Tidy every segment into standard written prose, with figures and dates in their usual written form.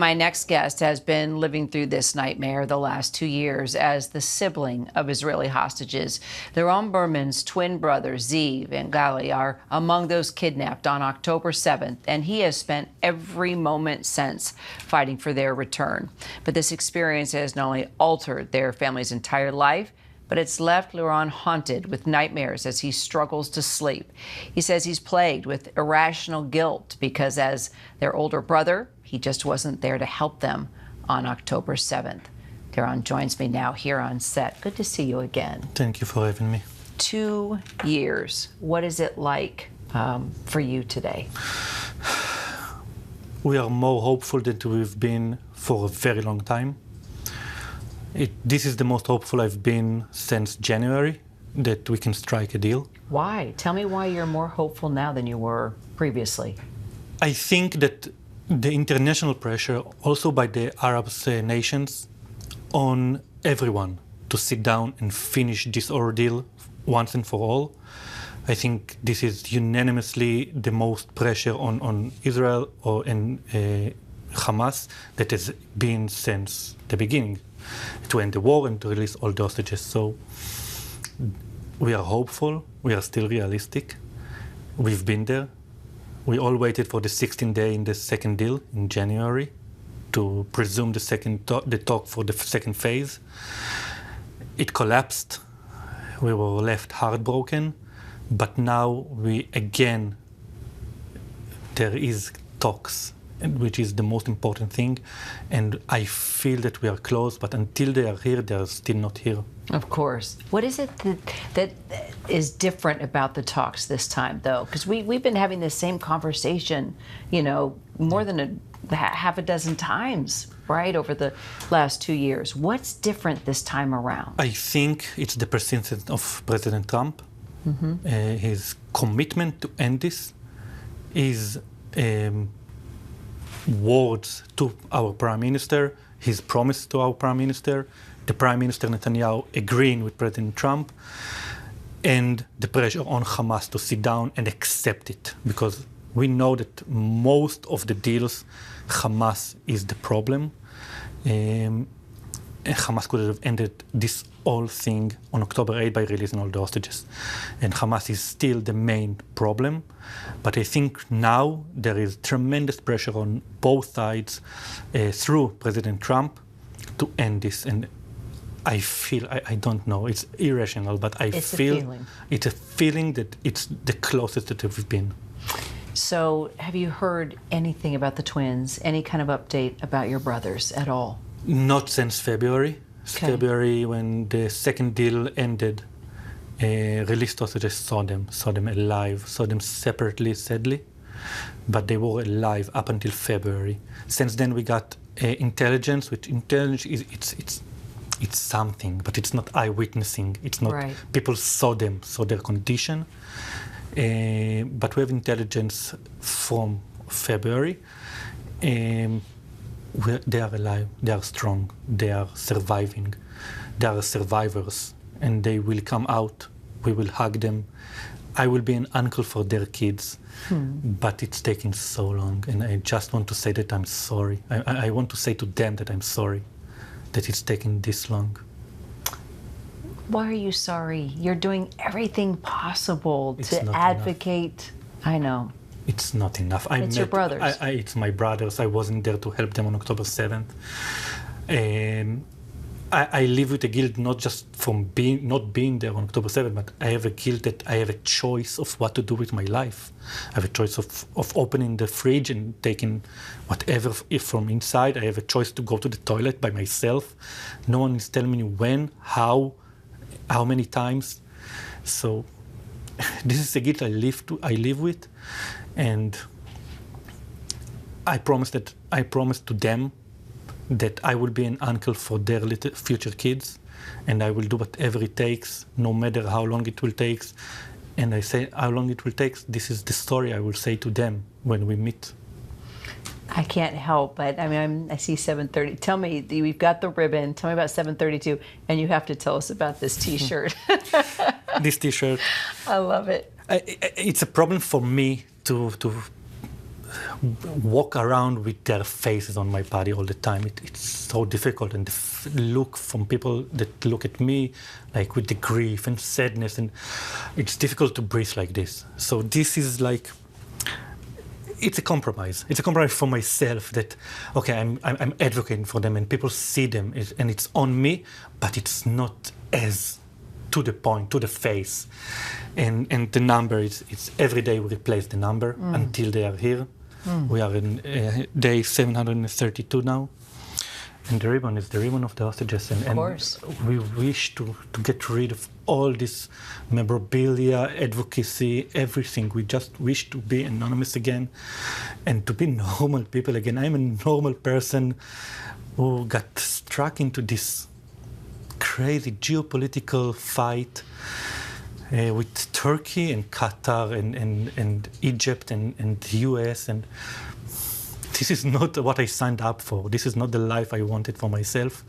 My next guest has been living through this nightmare the last 2 years as the sibling of Israeli hostages. Liran Berman's twin brothers, Ziv and Gali, are among those kidnapped on October 7th, and he has spent every moment since fighting for their return. But this experience has not only altered their family's entire life, but it's left Liran haunted with nightmares as he struggles to sleep. He says he's plagued with irrational guilt because, as their older brother, he just wasn't there to help them on October 7th. Liran joins me now here on set. Good to see you again. Thank you for having me. 2 years. What is it like for you today? We are more hopeful than we've been for a very long time. This is the most hopeful I've been since January, that we can strike a deal. Why? Tell me why you're more hopeful now than you were previously. I think that the international pressure, also by the Arab nations, on everyone to sit down and finish this ordeal once and for all. I think this is unanimously the most pressure on Israel and Hamas that has been since the beginning, to end the war and to release all the hostages. So we are hopeful, we are still realistic. We've been there. We all waited for the 16th day in the second deal in January to presume the talk for the second phase. It collapsed. We were left heartbroken, but now there is talks, which is the most important thing, and I feel that we are close, but until they are here, they are still not here. Of course. What is it that is different about the talks this time, though? Because we've been having the same conversation, more than half a dozen times, right, over the last 2 years. What's different this time around? I think it's the persistence of President Trump. Mm-hmm. His commitment to end this is words to our Prime Minister, his promise to our Prime Minister, the Prime Minister Netanyahu agreeing with President Trump, and the pressure on Hamas to sit down and accept it. Because we know that most of the deals, Hamas is the problem. Hamas could have ended this whole thing on October 8 by releasing all the hostages. And Hamas is still the main problem. But I think now there is tremendous pressure on both sides through President Trump to end this. And I feel, I don't know, it's irrational, but it's a feeling that it's the closest that we've been. So have you heard anything about the twins, any kind of update about your brothers at all? Not since February. Okay. February, when the second deal ended, released hostages saw them alive, saw them separately, sadly, but they were alive up until February. Since then, we got intelligence, which intelligence is it's something, but it's not eyewitnessing. It's not right. People saw them, saw their condition, but we have intelligence from February. They are alive, they are strong, they are surviving, they are survivors, and they will come out. We will hug them. I will be an uncle for their kids, but it's taking so long, and I just want to say that I'm sorry. I want to say to them that I'm sorry that it's taking this long. Why are you sorry? You're doing everything possible to advocate. Enough. I know. It's not enough. It's your brothers. It's my brothers. I wasn't there to help them on October 7th. I live with a guilt not just from not being there on October 7th, but I have a guilt that I have a choice of what to do with my life. I have a choice of opening the fridge and taking whatever from inside. I have a choice to go to the toilet by myself. No one is telling me when, how many times. So this is a guilt I live with. And I promised to them that I will be an uncle for their little future kids, and I will do whatever it takes, no matter how long it will take. And I say how long it will take. This is the story I will say to them when we meet. I can't help but, I see 7:30. Tell me, we've got the ribbon. Tell me about 7:32, and you have to tell us about this T-shirt. This T-shirt. I love it. It's a problem for me to walk around with their faces on my body all the time. It's so difficult, and the look from people that look at me like with the grief and sadness, and it's difficult to breathe like this. So this is like, it's a compromise. It's a compromise for myself that, okay, I'm advocating for them and people see them and it's on me, but it's not as to the point, to the face. And the number, it's every day we replace the number until they are here. We are in day 732 now. And the ribbon is the ribbon of the hostages. And we wish to get rid of all this memorabilia, advocacy, everything. We just wish to be anonymous again and to be normal people again. I'm a normal person who got struck into this crazy geopolitical fight with Turkey and Qatar and Egypt and the US, and this is not what I signed up for. This is not the life I wanted for myself,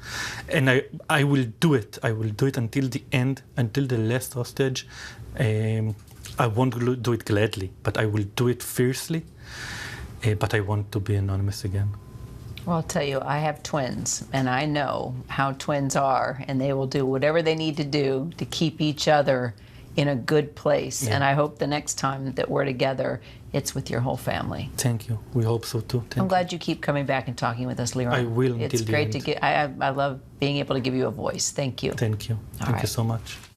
and I will do it. I will do it until the end, until the last hostage. I won't do it gladly, but I will do it fiercely. But I want to be anonymous again. Well, I'll tell you, I have twins, and I know how twins are, and they will do whatever they need to do to keep each other in a good place. Yeah. And I hope the next time that we're together, it's with your whole family. Thank you. We hope so too. I'm glad you keep coming back and talking with us, Liran. I will. It's great to get. I love being able to give you a voice. Thank you. Thank you. Thank you so much.